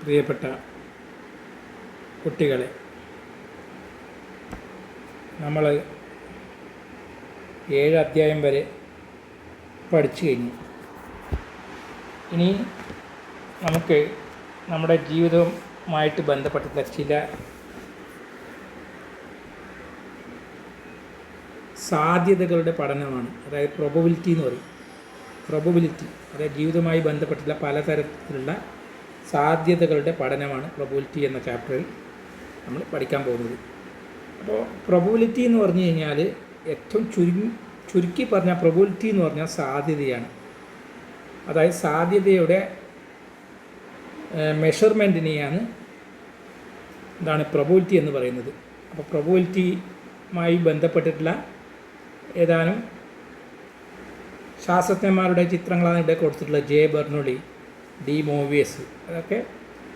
പ്രിയപ്പെട്ട കുട്ടികളെ, നമ്മൾ 7 അധ്യായം വരെ പഠിച്ചു കഴിഞ്ഞു. ഇനി നമുക്ക് നമ്മുടെ ജീവിതവുമായിട്ട് ബന്ധപ്പെട്ട ചില സാധ്യതകളുടെ പഠനമാണ്. അതായത് പ്രോബബിലിറ്റി എന്ന് പറയും. പ്രോബബിലിറ്റി അതായത് ജീവിതവുമായി ബന്ധപ്പെട്ടുള്ള പലതരത്തിലുള്ള സാധ്യതകളുടെ പഠനമാണ് പ്രോബബിലിറ്റി എന്ന ചാപ്റ്ററിൽ നമ്മൾ പഠിക്കാൻ പോകുന്നത്. അപ്പോൾ പ്രോബബിലിറ്റി എന്ന് പറഞ്ഞു കഴിഞ്ഞാൽ ഏറ്റവും ചുരുക്കി പറഞ്ഞാൽ പ്രോബബിലിറ്റി എന്ന് പറഞ്ഞാൽ സാധ്യതയാണ്. അതായത് സാധ്യതയുടെ മെഷർമെൻറ്റിനെയാണ് എന്താണ് പ്രോബബിലിറ്റി എന്ന് പറയുന്നത്. അപ്പോൾ പ്രോബബിലിറ്റിയുമായി ബന്ധപ്പെട്ടിട്ടുള്ള ഏതാനും ശാസ്ത്രജ്ഞന്മാരുടെ ചിത്രങ്ങളാണ് ഇവിടെ കൊടുത്തിട്ടുള്ളത്. ജെ ബെർണോളി, ഡി മോവിയസ്, അതൊക്കെ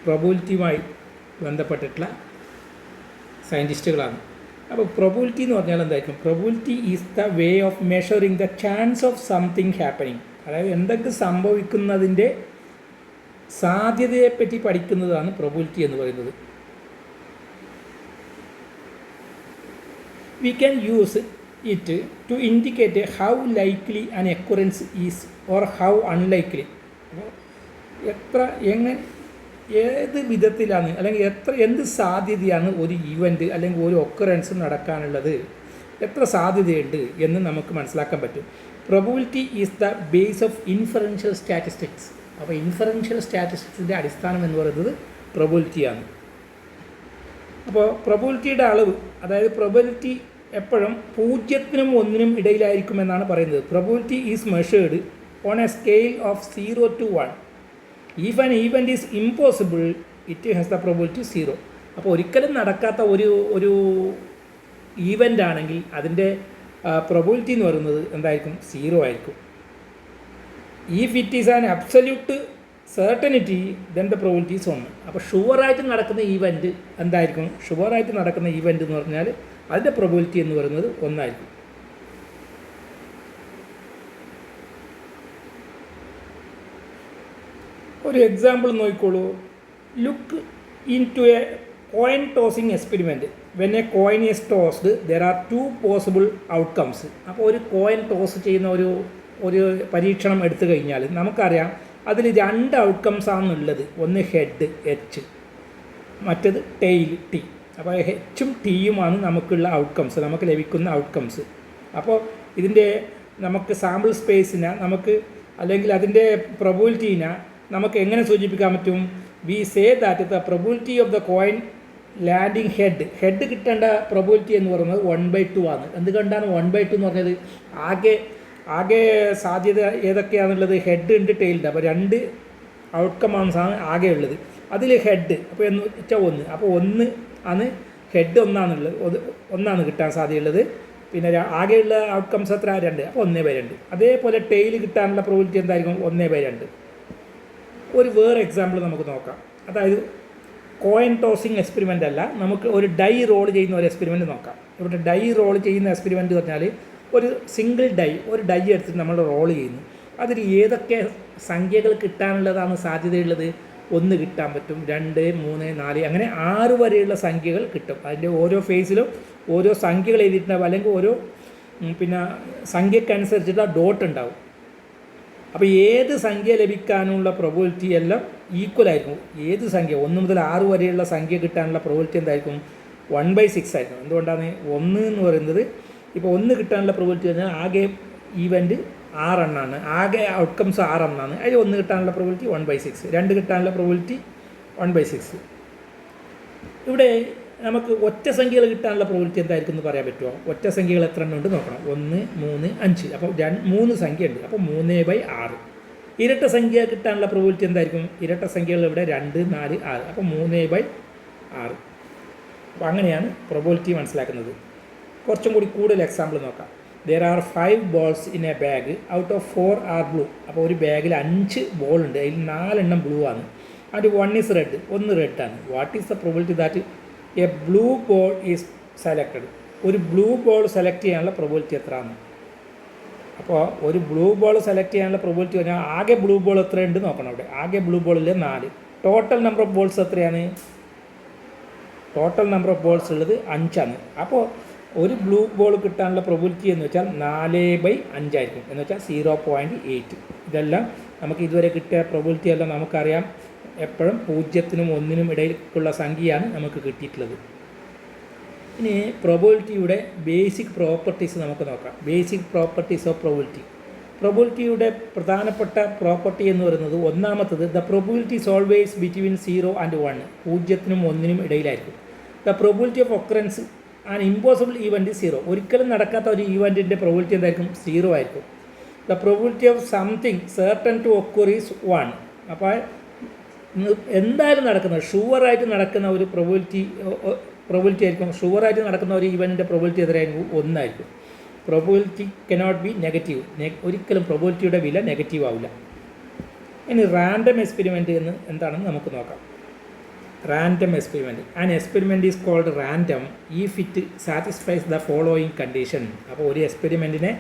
പ്രോബബിലിറ്റിയുമായി ബന്ധപ്പെട്ടിട്ടുള്ള സയൻറ്റിസ്റ്റുകളാണ്. അപ്പോൾ പ്രോബബിലിറ്റി എന്ന് പറഞ്ഞാൽ എന്തായിരിക്കും? Probability is the way of measuring the chance of something happening. അതായത് എന്തൊക്കെ സംഭവിക്കുന്നതിൻ്റെ സാധ്യതയെപ്പറ്റി പഠിക്കുന്നതാണ് പ്രോബബിലിറ്റി എന്ന് പറയുന്നത്. We can use it to indicate how likely an occurrence is or how unlikely. അപ്പോൾ ഏത് വിധത്തിലാണ് അല്ലെങ്കിൽ എന്ത് സാധ്യതയാണ് ഒരു ഇവൻറ്റ് അല്ലെങ്കിൽ ഒരു ഒക്കറൻസ് നടക്കാനുള്ളത്, എത്ര സാധ്യതയുണ്ട് എന്ന് നമുക്ക് മനസ്സിലാക്കാൻ പറ്റും. Probability is the base of inferential statistics. അപ്പോൾ ഇൻഫറൻഷ്യൽ സ്റ്റാറ്റിസ്റ്റിക്സിൻ്റെ അടിസ്ഥാനം എന്ന് പറയുന്നത് പ്രോബബിലിറ്റിയാണ്. അപ്പോൾ പ്രോബബിലിറ്റിയുടെ അളവ്, അതായത് പ്രോബബിലിറ്റി എപ്പോഴും 0നും 1നും ഇടയിലായിരിക്കുമെന്നാണ് പറയുന്നത്. Probability is measured on A scale of 0 to 1. If an event is impossible it has the probability 0. അപ്പോൾ ഒരിക്കലും നടക്കാത്ത ഒരു ഈവൻ്റ് ആണെങ്കിൽ അതിൻ്റെ പ്രോബബിലിറ്റി എന്ന് പറയുന്നത് എന്തായിരിക്കും? 0 ആയിരിക്കും. If it is an absolute certainty then the probability is 1. അപ്പോൾ ഷുവറായിട്ട് നടക്കുന്ന ഈവൻറ്റ് എന്തായിരിക്കും? ഷുവറായിട്ട് നടക്കുന്ന ഈവൻറ്റ് എന്ന് പറഞ്ഞാൽ അതിൻ്റെ പ്രോബബിലിറ്റി എന്ന് പറയുന്നത് 1 ആയിരിക്കും. ഒരു എക്സാമ്പിൾ നോക്കിക്കോളൂ. Look into a coin tossing experiment. When a coin is tossed there are 2 possible outcomes. അപ്പോൾ ഒരു കോയിൻ ടോസ് ചെയ്യുന്ന ഒരു പരീക്ഷണം എടുത്തു കഴിഞ്ഞാൽ നമുക്കറിയാം അതിൽ 2 ഔട്ട്കംസ് ആണെന്നുള്ളത്. ഒന്ന് ഹെഡ് H, മറ്റത് ടെയിൽ T. അപ്പോൾ Hഉം Tയുമാണ് നമുക്കുള്ള ഔട്ട്കംസ്, നമുക്ക് ലഭിക്കുന്ന ഔട്ട്കംസ്. അപ്പോൾ ഇതിൻ്റെ നമുക്ക് സാമ്പിൾ സ്പേസിനെ നമുക്ക് അല്ലെങ്കിൽ അതിൻ്റെ പ്രോബബിലിറ്റീനെ നമുക്ക് എങ്ങനെ സൂചിപ്പിക്കാൻ പറ്റും? We say that the probability of the coin landing head കിട്ടേണ്ട പ്രോബബിലിറ്റി എന്ന് പറയുന്നത് 1/2 ആണ്. എന്തുകൊണ്ടാണ് 1/2 എന്ന് പറഞ്ഞത്? ആകെ സാധ്യത ഏതൊക്കെയാണുള്ളത്? ഹെഡ് ഉണ്ട്, ടെയിൽ ഉണ്ട്. അപ്പോൾ 2 ഔട്ട്കമാണ് ആകെ ഉള്ളത്. അതിൽ ഹെഡ് അപ്പോൾ എന്ന് വെച്ചാൽ 1. അപ്പോൾ 1 ആണ് ഹെഡ്, ഒന്നാണ് കിട്ടാൻ സാധ്യതയുള്ളത്. പിന്നെ ആകെയുള്ള ഔട്ട്കംസ് എത്ര? 2. അപ്പോൾ 1/2. അതേപോലെ ടെയിൽ കിട്ടാനുള്ള പ്രോബബിലിറ്റി എന്തായിരിക്കും? 1/2. ഒരു വേറെ എക്സാമ്പിൾ നമുക്ക് നോക്കാം. അതായത് കോയിൻ ടോസിങ് എക്സ്പെരിമെൻ്റ് അല്ല, നമുക്ക് ഒരു ഡൈ റോൾ ചെയ്യുന്ന ഒരു എക്സ്പെരിമെൻറ്റ് നോക്കാം. ഇവിടെ ഡൈ റോൾ ചെയ്യുന്ന എക്സ്പെരിമെൻറ്റ് പറഞ്ഞാൽ ഒരു സിംഗിൾ ഒരു ഡൈ എടുത്തിട്ട് നമ്മൾ റോൾ ചെയ്യുന്നു. അതിൽ ഏതൊക്കെ സംഖ്യകൾ കിട്ടാനുള്ളതാണ് സാധ്യതയുള്ളത്? 1 കിട്ടാൻ പറ്റും, 2, 3, 4 അങ്ങനെ 6 വരെയുള്ള സംഖ്യകൾ കിട്ടും. അതിൻ്റെ ഓരോ ഫേസിലും ഓരോ സംഖ്യകൾ എഴുതിയിട്ടുണ്ടാവും, അല്ലെങ്കിൽ ഓരോ സംഖ്യക്കനുസരിച്ചിട്ടുള്ള ഡോട്ട് ഉണ്ടാവും. അപ്പോൾ ഏത് സംഖ്യ ലഭിക്കാനുള്ള പ്രോബബിലിറ്റി എല്ലാം ഈക്വൽ ആയിരിക്കും. ഏത് സംഖ്യ 1 മുതൽ 6 വരെയുള്ള സംഖ്യ കിട്ടാനുള്ള പ്രോബബിലിറ്റി എന്തായിരിക്കും? 1/6 ആയിരിക്കും. എന്തുകൊണ്ടാണ്? 1 എന്ന് പറയുന്നത് ഇപ്പോൾ 1 കിട്ടാനുള്ള പ്രോബബിലിറ്റി പറഞ്ഞാൽ ആകെ ഈവൻറ്റ് 6 എണ്ണമാണ്, ആകെ ഔട്ട്കംസ് 6 എണ്ണമാണ്. അതിൽ 1 കിട്ടാനുള്ള പ്രോബബിലിറ്റി 1/6, 2 കിട്ടാനുള്ള പ്രോബബിലിറ്റി 1/6. ഇവിടെ നമുക്ക് ഒറ്റ സംഖ്യകൾ കിട്ടാനുള്ള പ്രോബബിലിറ്റി എന്തായിരിക്കും എന്ന് പറയാൻ പറ്റുമോ? ഒറ്റ സംഖ്യകൾ എത്ര എണ്ണം ഉണ്ട് നോക്കണം. 1, 3, 5. അപ്പോൾ 3 സംഖ്യ ഉണ്ട്. അപ്പോൾ 3/6. ഇരട്ട സംഖ്യ കിട്ടാനുള്ള പ്രോബബിലിറ്റി എന്തായിരിക്കും? ഇരട്ട സംഖ്യകൾ ഇവിടെ 2, 4, 6. അപ്പോൾ 3/6. അപ്പോൾ അങ്ങനെയാണ് പ്രോബബിലിറ്റി മനസ്സിലാക്കുന്നത്. കുറച്ചും കൂടി കൂടുതൽ എക്സാമ്പിൾ നോക്കാം. There are 5 balls in a bag. Out of 4 are blue. അപ്പോൾ ഒരു ബാഗിൽ 5 ബോൾ ഉണ്ട്, അതിൽ 4 എണ്ണം ബ്ലൂ ആണ്. ആൻഡ് 1 ഈസ് റെഡ്, 1 റെഡ് ആണ്. What is the probability that A blue ball is selected? ഒരു ബ്ലൂ ബോൾ സെലക്ട് ചെയ്യാനുള്ള പ്രോബബിലിറ്റി എത്രയാണ്? അപ്പോൾ ഒരു ബ്ലൂ ബോൾ സെലക്ട് ചെയ്യാനുള്ള പ്രോബബിലിറ്റി പറഞ്ഞാൽ ആകെ ബ്ലൂ ബോൾ എത്രയുണ്ട് നോക്കണം. അവിടെ ആകെ ബ്ലൂ ബോളിൽ 4. ടോട്ടൽ നമ്പർ ഓഫ് ബോൾസ് എത്രയാണ്? ടോട്ടൽ നമ്പർ ഓഫ് ബോൾസ് ഉള്ളത് 5 അപ്പോൾ ഒരു ബ്ലൂ ബോൾ കിട്ടാനുള്ള പ്രോബിലിറ്റി എന്ന് വെച്ചാൽ 4/5 ആയിരിക്കും, എന്ന് വെച്ചാൽ 0.8. ഇതെല്ലാം നമുക്ക് ഇതുവരെ കിട്ടിയ പ്രോബിലിറ്റി എല്ലാം നമുക്കറിയാം, എപ്പോഴും 0നും 1നും ഇടയിലുള്ള സംഖ്യയാണ് നമുക്ക് കിട്ടിയിട്ടുള്ളത്. ഇനി പ്രോബിലിറ്റിയുടെ ബേസിക് പ്രോപ്പർട്ടീസ് നമുക്ക് നോക്കാം. Basic properties of probability. പ്രോബിലിറ്റിയുടെ പ്രധാനപ്പെട്ട പ്രോപ്പർട്ടി എന്ന് പറയുന്നത് ഒന്നാമത്തത് the probability is always between 0 and 1. 0നും 1നും ഇടയിലായിരിക്കും. The probability of occurrence an impossible event 0. ഒരിക്കലും നടക്കാത്ത ഒരു ഈവൻറ്റിൻ്റെ പ്രോബിലിറ്റി എന്തായിരിക്കും? 0 ആയിരിക്കും. The probability of something certain to occur is 1. അപ്പോൾ എന്തായാലും നടക്കുന്നത് ഷുവറായിട്ട് നടക്കുന്ന ഒരു പ്രോബിലിറ്റി ആയിരിക്കും. ഷുവറായിട്ട് നടക്കുന്ന ഒരു ഈവൻറ്റിൻ്റെ പ്രോബിലിറ്റി എത്രയായിരിക്കും? 1 ആയിരിക്കും. Probability cannot be negative. ഒരിക്കലും പ്രോബിലിറ്റിയുടെ വില നെഗറ്റീവ് ആവില്ല. ഇനി റാൻഡം എക്സ്പെരിമെൻറ്റ് എന്ന് എന്താണെന്ന് നമുക്ക് നോക്കാം. Random experiment. An experiment is called random if it satisfies the following condition. അപ്പോൾ ഒരു എക്സ്പെരിമെൻറ്റിനെ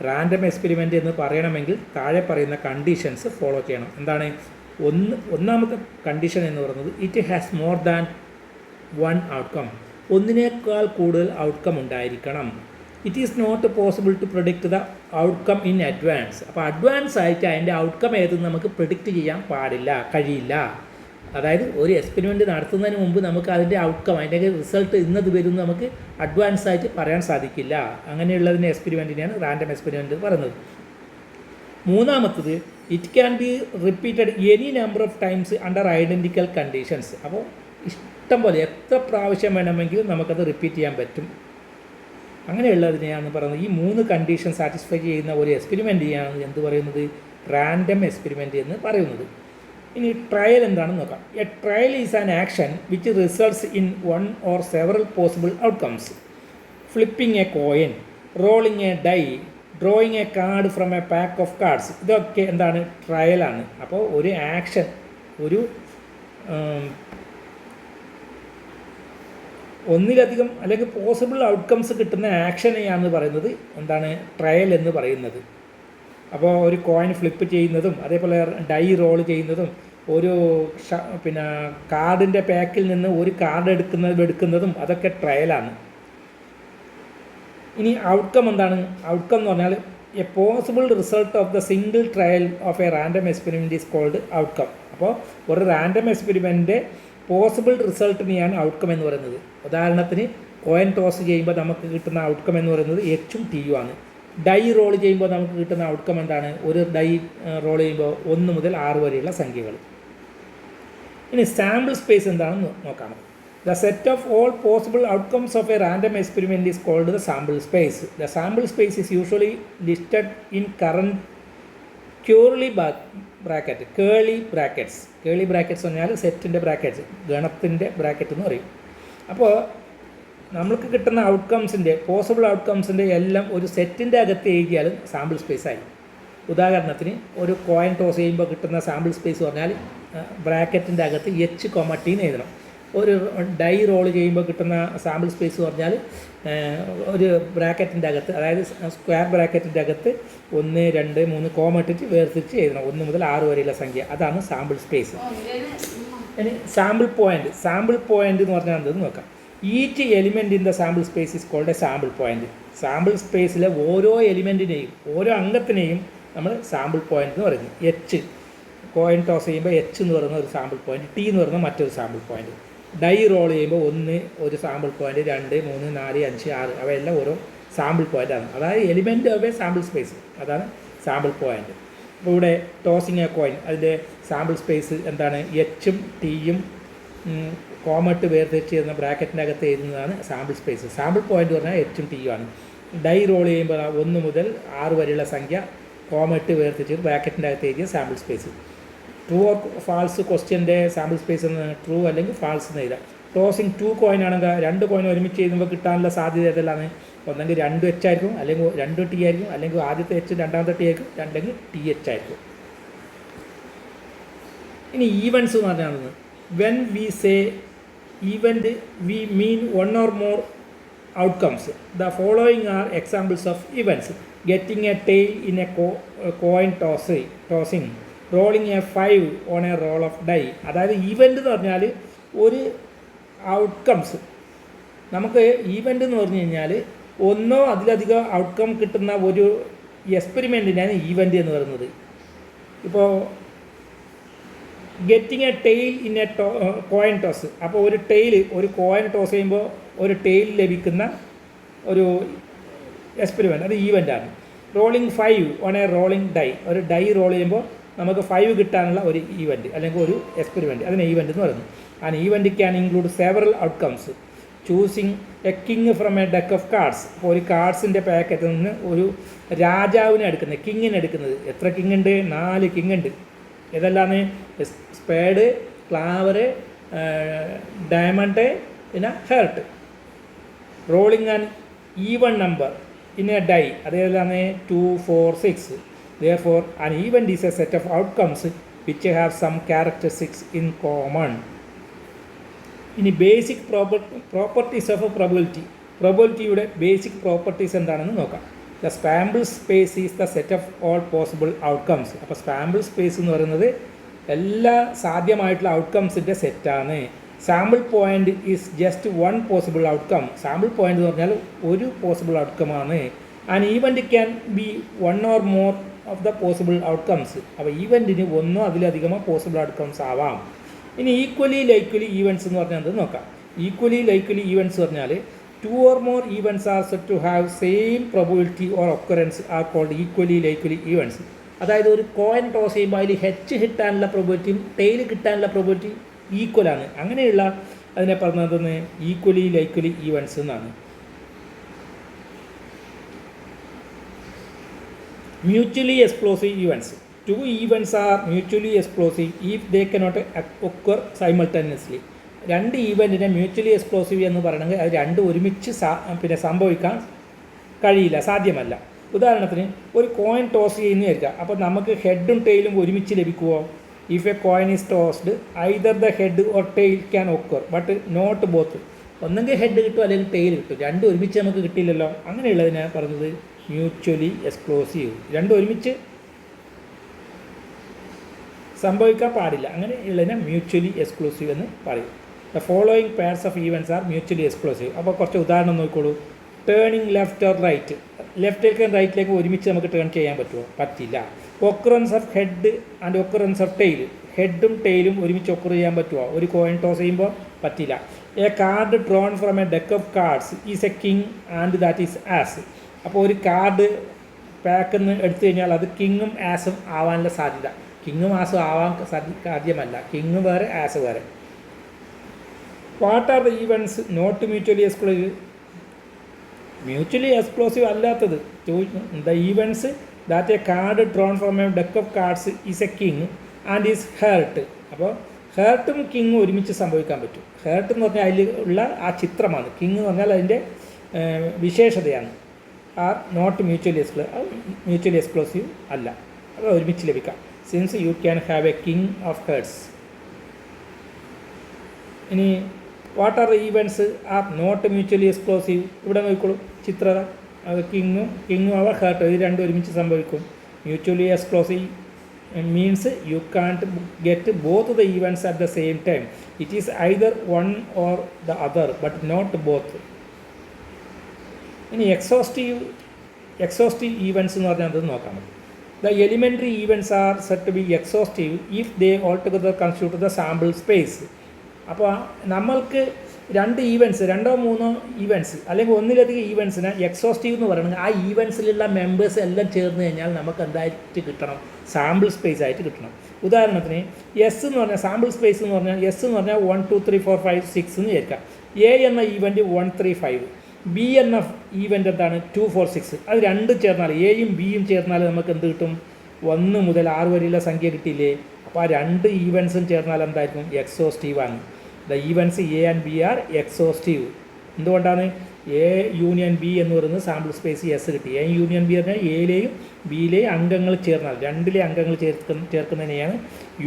റാൻഡം എക്സ്പെരിമെൻറ്റ് എന്ന് പറയണമെങ്കിൽ താഴെ പറയുന്ന കണ്ടീഷൻസ് ഫോളോ ചെയ്യണം. എന്താണ്? ഒന്നാമത്തെ കണ്ടീഷൻ എന്ന് പറയുന്നത് it has more than 1 outcome. ഒന്നിനേക്കാൾ കൂടുതൽ ഔട്ട്കം ഉണ്ടായിരിക്കണം. It is not possible to predict the outcome in advance. അപ്പോൾ അഡ്വാൻസ് ആയിട്ട് അതിൻ്റെ ഔട്ട്കം ഏതെന്ന് നമുക്ക് പ്രിഡിക്റ്റ് ചെയ്യാൻ കഴിയില്ല. അതായത് ഒരു എക്സ്പെരിമെൻറ്റ് നടത്തുന്നതിന് മുമ്പ് നമുക്ക് അതിൻ്റെ ഔട്ട്കം, അതിൻ്റെ റിസൾട്ട് ഇന്നത് വരുമെന്ന് നമുക്ക് അഡ്വാൻസ് ആയിട്ട് പറയാൻ സാധിക്കില്ല. അങ്ങനെയുള്ളതിൻ്റെ എക്സ്പെരിമെൻറ്റിനെയാണ് റാൻഡം എക്സ്പെരിമെൻറ്റ് പറയുന്നത്. മൂന്നാമത്തത് it can be repeated any number of times under identical conditions. അപ്പോൾ ഇഷ്ടം പോലെ എത്ര പ്രാവശ്യം വേണമെങ്കിലും നമുക്കത് റിപ്പീറ്റ് ചെയ്യാൻ പറ്റും. അങ്ങനെയുള്ളതിനെയാണ് പറയുന്നത്. ഈ 3 കണ്ടീഷൻ സാറ്റിസ്ഫൈ ചെയ്യുന്ന ഒരു എക്സ്പെരിമെൻറ്റിനെയാണ് എന്ത് പറയുന്നത്? റാൻഡം എക്സ്പെരിമെൻറ്റ് എന്ന് പറയുന്നത്. ഇനി ട്രയൽ എന്താണെന്ന് നോക്കാം. A trial is an action which results in 1 or several possible outcomes. Flipping a coin, rolling a die, drawing a card from a pack of cards. ഇതൊക്കെ എന്താണ്? ട്രയലാണ്. അപ്പോൾ ഒരു ആക്ഷൻ, ഒരു ഒന്നിലധികം അല്ലെങ്കിൽ പോസിബിൾ ഔട്ട്കംസ് കിട്ടുന്ന ആക്ഷനെയാണ് പറയുന്നത് എന്താണ്? ട്രയൽ എന്ന് പറയുന്നത്. അപ്പോൾ ഒരു കോയിൻ ഫ്ലിപ്പ് ചെയ്യുന്നതും അതേപോലെ ഡൈ റോൾ ചെയ്യുന്നതും ഒരു കാർഡിൻ്റെ പാക്കിൽ നിന്ന് ഒരു കാർഡ് എടുക്കുന്നതും അതൊക്കെ ട്രയലാണ്. ഇനി ഔട്ട്കം എന്താണ്? ഔട്ട്കം എന്ന് പറഞ്ഞാൽ a possible result of the single trial of a random experiment is called outcome. അപ്പോൾ ഒരു റാൻഡം എക്സ്പെരിമെൻറ്റിൻ്റെ പോസിബിൾ റിസൾട്ടിനെയാണ് ഔട്ട്കം എന്ന് പറയുന്നത്. ഉദാഹരണത്തിന് കോയിൻ ടോസ് ചെയ്യുമ്പോൾ നമുക്ക് കിട്ടുന്ന ഔട്ട്കം എന്ന് പറയുന്നത് H ഉം T ഉം ആണ്. ഡൈ റോൾ ചെയ്യുമ്പോൾ നമുക്ക് കിട്ടുന്ന ഔട്ട്കം എന്താണ്? ഒരു ഡൈ റോൾ ചെയ്യുമ്പോൾ 1 മുതൽ 6 വരെയുള്ള സംഖ്യകൾ. ഇനി സാമ്പിൾ സ്പേസ് എന്താണെന്ന് നോക്കാം. The set of all possible outcomes of a random experiment is called the sample space. The sample space is usually listed in current curly brackets. Curly brackets പറഞ്ഞാൽ സെറ്റിൻ്റെ brackets, ഗണത്തിൻ്റെ bracket എന്ന് പറയും. അപ്പോൾ നമുക്ക് കിട്ടുന്ന ഔട്ട്കംസിൻ്റെ, possible ഔട്ട്കംസിൻ്റെ എല്ലാം ഒരു സെറ്റിൻ്റെ അകത്ത് എഴുതിയാൽ സാമ്പിൾ സ്പേസായി. ഉദാഹരണത്തിന് ഒരു കോയിൻ ടോസ് ചെയ്യുമ്പോൾ കിട്ടുന്ന സാമ്പിൾ സ്പേസ് പറഞ്ഞാൽ ബ്രാക്കറ്റിൻ്റെ അകത്ത് H, T എന്ന് എഴുതണം. ഒരു ഡൈ റോൾ ചെയ്യുമ്പോൾ കിട്ടുന്ന സാമ്പിൾ സ്പേസ് പറഞ്ഞാൽ ഒരു ബ്രാക്കറ്റിൻ്റെ അകത്ത്, അതായത് സ്ക്വയർ ബ്രാക്കറ്റിൻ്റെ അകത്ത് 1, 2, 3 കോമട്ടിട്ട് വേർതിരിച്ച് എഴുതണം. 1 മുതൽ 6 വരെയുള്ള സംഖ്യ, അതാണ് സാമ്പിൾ സ്പേസ്. ഇനി സാമ്പിൾ പോയിൻ്റ് എന്ന് പറഞ്ഞാൽ എന്തെന്ന് നോക്കാം. Each element in the sample space is called a sample point. Sample സ്പേസിലെ ഓരോ എലിമെൻറ്റിനെയും, ഓരോ അംഗത്തിനെയും നമ്മൾ സാമ്പിൾ പോയിൻ്റ് എന്ന് പറയുന്നു. H, കോയിൻ ടോസ് ചെയ്യുമ്പോൾ H എന്ന് പറയുന്ന ഒരു സാമ്പിൾ പോയിൻ്റ്, T എന്ന് പറയുന്ന മറ്റൊരു സാമ്പിൾ പോയിൻ്റ്. ഡൈ റോൾ ചെയ്യുമ്പോൾ 1 ഒരു സാമ്പിൾ പോയിൻ്റ്, 2, 3, 4, 5, 6 അവയെല്ലാം ഓരോ സാമ്പിൾ പോയിൻ്റാണ്. അതായത് element of A sample space, അതാണ് സാമ്പിൾ പോയിൻ്റ്. അപ്പോൾ ഇവിടെ ടോസിങ് എ കോയിൻ, അതിൻ്റെ സാമ്പിൾ സ്പേസ് എന്താണ്? H ഉം T ഉം കോമട്ട് വേർതിരിച്ച് എന്ന ബ്രാക്കറ്റിൻ്റെ അകത്ത് എഴുതുന്നതാണ് സാമ്പിൾ സ്പേസ്. സാമ്പിൾ പോയിൻ്റ് പറഞ്ഞാൽ H ഉം T ഉം ആണ്. ഡൈ റോൾ ചെയ്യുമ്പോൾ 1 മുതൽ 6 വരെയുള്ള സംഖ്യ കോമട്ട് വേർതിരിച്ച് ബ്രാക്കറ്റിൻ്റെ അകത്ത് എഴുതിയ sample space. True or false ക്വസ്റ്റ്യൻ്റെ സാമ്പിൾ സ്പേസ് എന്ന് ട്രൂ അല്ലെങ്കിൽ ഫാൾസ് എന്ന് എഴുതാം. ടോസിങ് 2 കോയിൻ ആണെങ്കിൽ 2 കോയിൻ ഒരുമിച്ച് ചെയ്യുമ്പോൾ കിട്ടാനുള്ള സാധ്യത ഏതെല്ലാം? ഒന്നെങ്കിൽ 2 H ആയിരിക്കും, അല്ലെങ്കിൽ 2 T ആയിരിക്കും, അല്ലെങ്കിൽ ആദ്യത്തെ H രണ്ടാമത്തെ T ആയിരിക്കും, അല്ലെങ്കിൽ TH ആയിരിക്കും. ഇനി ഈവൻസ് എന്ന് പറഞ്ഞാൽ when we say event V mean 1 or more outcomes. The following are examples of events: getting a tail in a coin tossing, rolling a 5 on a roll of die. അതായത് event എന്ന് പറഞ്ഞാൽ ഒരു outcomes. നമുക്ക് event എന്ന് പറഞ്ഞു കഴിഞ്ഞാൽ ഒന്നോ അതിലധികം outcome കിട്ടുന്ന ഒരു എക്സ്പെരിമെൻറ്റിനാണ് ഈവൻ്റ് എന്ന് പറയുന്നത്. ഇപ്പോൾ getting a tail in a coin toss. അപ്പോൾ ഒരു കോയിൻ ടോസ് ചെയ്യുമ്പോൾ ഒരു ടെയിൽ ലഭിക്കുന്ന ഒരു എക്സ്പെരിമെൻ്റ്, അത് ഈവൻ്റാണ്. Rolling 5 on a rolling die. ഒരു ഡൈ റോൾ ചെയ്യുമ്പോൾ നമുക്ക് 5 കിട്ടാനുള്ള ഒരു ഈവൻ്റ് അല്ലെങ്കിൽ ഒരു എക്സ്പെരിമെൻറ്റ്, അതിന് ഈവൻ്റ് എന്ന് പറയുന്നത്. And event can include several outcomes. Choosing A king from a deck of cards. അപ്പോൾ ഒരു കാർഡ്സിൻ്റെ പാക്കറ്റിൽ നിന്ന് ഒരു രാജാവിനെ എടുക്കുന്നത്, കിങ്ങിനെ എടുക്കുന്നത്. എത്ര കിങ് ഉണ്ട്? 4 കിങ് ഉണ്ട്. ഏതെല്ലാമാണ്? സ്പേഡ്, ക്ലാവർ, ഡയമണ്ട്, പിന്നെ heart. Rolling an even number in a die. അതേതാണ്? 2, 4, 6. Therefore, an event is a set of outcomes which have some characteristics in common. ഇനി ബേസിക് പ്രോപ്പർട്ടീസ് ഓഫ് പ്രോബബിലിറ്റി. പ്രോബബിലിറ്റിയുടെ ബേസിക് പ്രോപ്പർട്ടീസ് എന്താണെന്ന് നോക്കാം. The sample space is the set of all possible outcomes. അപ്പോൾ sample space എന്ന് പറയുന്നത് എല്ലാ സാധ്യമായിട്ടുള്ള ഔട്ട്കംസിൻ്റെ സെറ്റാണ്. Sample point is just one possible outcome. Sample point എന്ന് പറഞ്ഞാൽ ഒരു പോസിബിൾ ഔട്ട്കമാണ്. And event can be one or more of the possible outcomes. അപ്പോൾ ഈവൻറ്റിന് ഒന്നോ അതിലധികമോ പോസിബിൾ ഔട്ട്കംസ് ആവാം. ഇനി ഈക്വലി ലൈക്വലി ഈവൻറ്റ്സ് എന്ന് പറഞ്ഞാൽ അത് നോക്കാം. ഈക്വലി ലൈക്വലി ഈവൻറ്റ്സ് പറഞ്ഞാൽ 2 or more events are said to have same probability or occurrence are called equally likely events. അതായത് ഒരു കോയിൻ ടോസ് ചെയ്യുമ്പോൾ അതിൽ ഹെച്ച് കിട്ടാനുള്ള പ്രോബിലിറ്റിയും ടെയിൽ കിട്ടാനുള്ള പ്രോബിലിറ്റി ഈക്വലാണ്. അങ്ങനെയുള്ള അതിനെ പറഞ്ഞതെന്ന് ഈക്വലി ലൈക്വലി ഈവൻറ്റ്സ് എന്നാണ്. Mutually explosive events. 2 events are mutually explosive if they cannot occur simultaneously. 2 ഈവൻറ്റിനെ മ്യൂച്വലി എക്സ്പ്ലോസീവ് എന്ന് പറയണമെങ്കിൽ അത് രണ്ടും ഒരുമിച്ച് സംഭവിക്കാൻ കഴിയില്ല, സാധ്യമല്ല. ഉദാഹരണത്തിന് ഒരു കോയിൻ ടോസ് ചെയ്യുന്നതായിരിക്കാം. അപ്പോൾ നമുക്ക് ഹെഡും ടെയിലും ഒരുമിച്ച് ലഭിക്കുമോ? If a coin is tossed either the head or tail can occur but not both. ഒന്നെങ്കിൽ ഹെഡ് കിട്ടും അല്ലെങ്കിൽ ടെയിൽ കിട്ടും, രണ്ടും ഒരുമിച്ച് നമുക്ക് കിട്ടില്ലല്ലോ. അങ്ങനെയുള്ളതിനാണ് പറഞ്ഞത് മ്യൂച്വലി എക്സ്പ്ലോസീവ്. രണ്ടും ഒരുമിച്ച് സംഭവിക്കാൻ പാടില്ല, അങ്ങനെയുള്ളതിനെ മ്യൂച്വലി എക്സ്ക്ലൂസീവ് എന്ന് പറയും. The following pairs of events are mutually exclusive. അപ്പോൾ കുറച്ച് ഉദാഹരണം നോക്കിക്കോളൂ. Turning left or right. ലെഫ്റ്റിലേക്കും റൈറ്റിലേക്കും ഒരുമിച്ച് നമുക്ക് ടേൺ ചെയ്യാൻ പറ്റുമോ? പറ്റില്ല. Occurrence of head and occurrence of tail. ഹെഡും ടെയിലും ഒരുമിച്ച് ഒക്കർ ചെയ്യാൻ പറ്റുമോ? ഒരു കോയിൻ ടോസ് ചെയ്യുമ്പോൾ പറ്റില്ല. A card drawn from a deck of cards is a king and that is ace. അപ്പോൾ ഒരു കാർഡ് പാക്കിൽ നിന്ന് എടുത്തു കഴിഞ്ഞാൽ അത് കിങ്ങും ആസും ആവാനുള്ള സാധ്യത. കിങ്ങും ആസും ആവാൻ സാധ്യമല്ല, കിങ് വേറെ ആസ് വേറെ. What are the events not mutually exclusive? Mutually exclusive അല്ലാത്തത് the events that a card drawn from a deck of cards is a king and is heart. അപ്പോൾ ഹേർട്ടും കിങ്ങും ഒരുമിച്ച് സംഭവിക്കാൻ പറ്റും. ഹേർട്ട് എന്ന് പറഞ്ഞാൽ അതിൽ ഉള്ള ആ ചിത്രമാണ്. കിങ് എന്ന് പറഞ്ഞാൽ അതിൻ്റെ വിശേഷതയാണ്. ആർ നോട്ട് മ്യൂച്വലി എക്സ്ക്ലൂസീവ് അല്ല, അത് ഒരുമിച്ച് ലഭിക്കാം. Since you can have a king of hearts. ഇനി what are the events are not mutually exclusive? ഇവിടെ നോക്കിക്കോളൂ ചിത്രത. അത് കിങ്ങും അവർ ഹേർട്ട് ഇത് രണ്ടും ഒരുമിച്ച് സംഭവിക്കും. Mutually exclusive means you can't get both the events at the same time. It is either one or the other but not both. ഇനി exhaustive events എന്ന് പറഞ്ഞാൽ അത് നോക്കാൻ പറ്റും. The elementary events are set to be exhaustive if they all together constitute the sample space. അപ്പോൾ നമ്മൾക്ക് 2 events, 2 or 3 events അല്ലെങ്കിൽ ഒന്നിലധികം ഈവൻറ്റ്സിന് എക്സോസ്റ്റീവ് എന്ന് പറയുന്നത് ആ ഈവൻറ്റ്സിലുള്ള മെമ്പേഴ്സ് എല്ലാം ചേർന്ന് കഴിഞ്ഞാൽ നമുക്ക് എന്തായിട്ട് കിട്ടണം? സാമ്പിൾ സ്പേസ് ആയിട്ട് കിട്ടണം. ഉദാഹരണത്തിന് എസ് എന്ന് പറഞ്ഞാൽ സാമ്പിൾ സ്പേസ് എന്ന് പറഞ്ഞാൽ എസ് എന്ന് പറഞ്ഞാൽ 1, 2, 3, 4, 5, 6 എന്ന് ചേർക്കാം. എ എന്ന ഈവൻറ്റ് 1, 3, 5. ബി എന്ന ഈവൻ്റ് എന്താണ്? 2, 4, 6. അത് രണ്ടും ചേർന്നാൽ എയും ബിയും ചേർന്നാൽ നമുക്ക് എന്ത് കിട്ടും? 1 മുതൽ 6 വരെയുള്ള സംഖ്യ കിട്ടിയില്ലേ? അപ്പോൾ ആ 2 ഈവൻറ്റ്സും ചേർന്നാൽ എന്തായിരിക്കും? എക്സോസ്റ്റീവാണ്. The events A and B are exhaustive. എന്തുകൊണ്ടാണ്? എ യൂണിയൻ ബി എന്ന് പറയുന്നത് സാമ്പിൾ സ്പേസ് എസ് കിട്ടി. എ യൂണിയൻ ബി പറഞ്ഞാൽ എയിലെയും ബിയിലെയും അംഗങ്ങൾ ചേർന്നാൽ 2 അംഗങ്ങൾ ചേർക്കുന്നതിനെയാണ്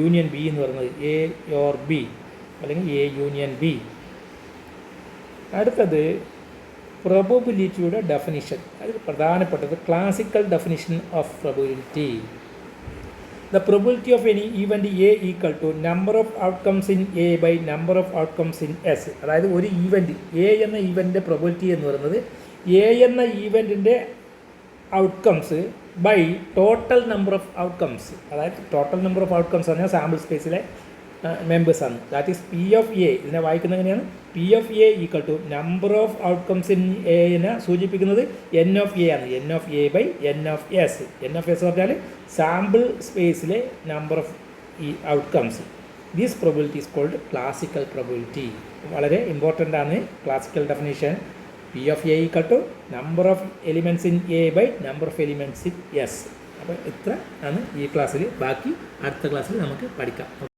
യൂണിയൻ ബി എന്ന് പറയുന്നത്. എ ഓർ ബി അല്ലെങ്കിൽ എ യൂണിയൻ ബി. അടുത്തത് The probability of any event A equal to number of outcomes in A by number of outcomes in S. അതായത് ഒരു ഈവൻറ്റ് എ എന്ന ഈവൻറ്റിൻ്റെ പ്രൊബിലിറ്റി എന്ന് പറയുന്നത് എ എന്ന ഈവൻറ്റിൻ്റെ outcomes by total number of outcomes. അതായത് total number of outcomes പറഞ്ഞാൽ sample സ്പേസിലെ മെമ്പേഴ്സാണ്. That is P of A. ഇതിനെ വായിക്കുന്നത് എങ്ങനെയാണ്? P of A equal to number of outcomes in എനെ സൂചിപ്പിക്കുന്നത് എൻ ഓഫ് എ ആണ്. N of A by N of S. N of S പറഞ്ഞാൽ സാമ്പിൾ സ്പേസിലെ നമ്പർ ഓഫ് ഈ outcomes. This probability is called classical probability. വളരെ important ആണ് classical definition. P of A equal to number of elements in A by number of elements in S. അപ്പോൾ ഇത്ര ആണ് ഈ ക്ലാസ്സിൽ. ബാക്കി അടുത്ത ക്ലാസ്സിൽ നമുക്ക് പഠിക്കാം.